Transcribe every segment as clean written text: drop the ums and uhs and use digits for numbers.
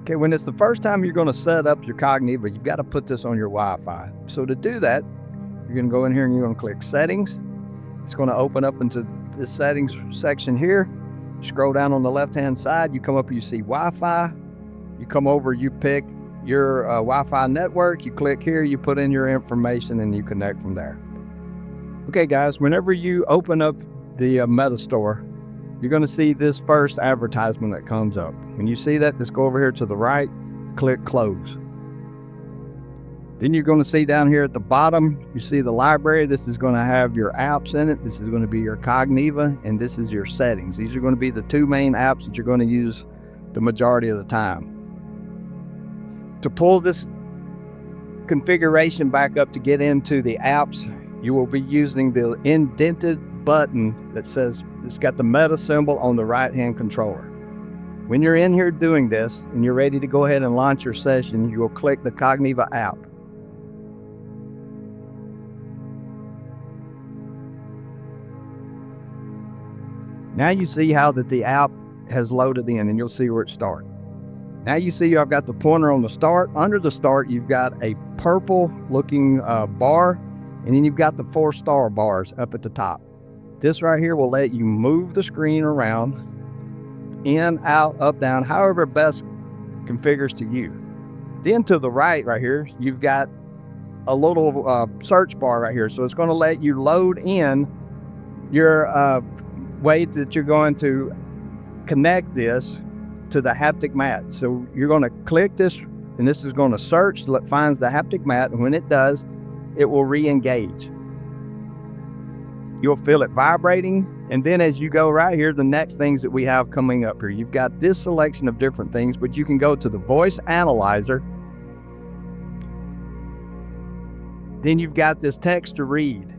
Okay, when it's the first time you're going to set up your Cognyva, you've got to put this on your Wi-Fi. So to do that, you're going to go in here and you're going to click Settings. It's going to open up into the Settings section here. Scroll down on the left-hand side. You come up, you see Wi-Fi. You come over, you pick your Wi-Fi network. You click here, you put in your information, and you connect from there. Okay, guys, whenever you open up the Meta Store, you're going to see this first advertisement that comes up. When you see that, just go over here to the right, click Close. Then you're going to see down here at the bottom, you see the library. This is going to have your apps in it. This is going to be your Cognyva, and this is your settings. These are going to be the two main apps that you're going to use the majority of the time. To pull this configuration back up to get into the apps, you will be using the indented button that says it's got the Meta symbol on the right-hand controller. When you're in here doing this and you're ready to go ahead and launch your session, you will click the Cognyva app. Now you see how that the app has loaded in, and you'll see where it starts. Now you see I've got the pointer on the start. Under the start, you've got a purple looking bar, and then you've got the 4-star bars up at the top. This right here will let you move the screen around, in, out, up, down, however best configures to you. Then to the right here, you've got a little search bar right here. So it's going to let you load in your way that you're going to connect this to the haptic mat. So you're going to click this, and this is going to search till it finds the haptic mat. And when it does, it will re-engage. You'll feel it vibrating. And then as you go right here, the next things that we have coming up here, you've got this selection of different things, but you can go to the voice analyzer. Then you've got this text to read.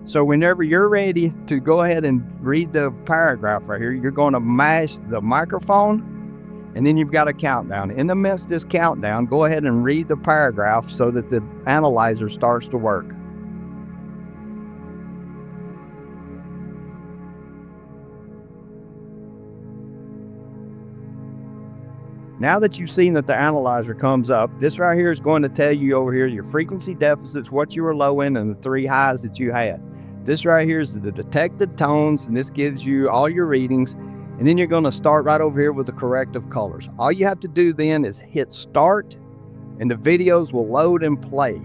So whenever you're ready to go ahead and read the paragraph right here, you're going to mash the microphone, and then you've got a countdown. In the midst of this countdown, go ahead and read the paragraph so that the analyzer starts to work. Now that you've seen that the analyzer comes up, this right here is going to tell you over here your frequency deficits, what you were low in, and the 3 highs that you had. This right here is the detected tones, and this gives you all your readings. And then you're going to start right over here with the corrective colors. All you have to do then is hit start, and the videos will load and play.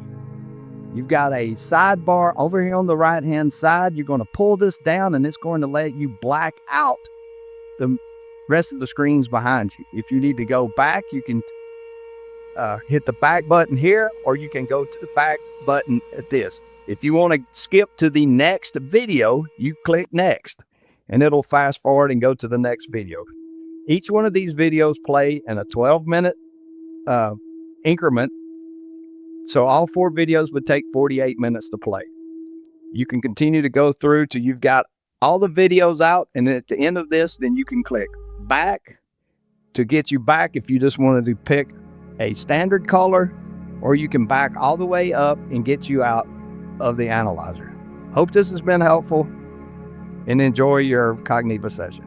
You've got a sidebar over here on the right-hand side. You're going to pull this down, and it's going to let you black out the rest of the screens behind you. If you need to go back, you can hit the back button here, or you can go to the back button at this. If you want to skip to the next video, you click next, and it'll fast forward and go to the next video. Each one of these videos play in a 12-minute increment. So all 4 videos would take 48 minutes to play. You can continue to go through till you've got all the videos out, and at the end of this, then you can click back to get you back if you just wanted to pick a standard color, or you can back all the way up and get you out of the analyzer. Hope this has been helpful, and enjoy your Cognyva session.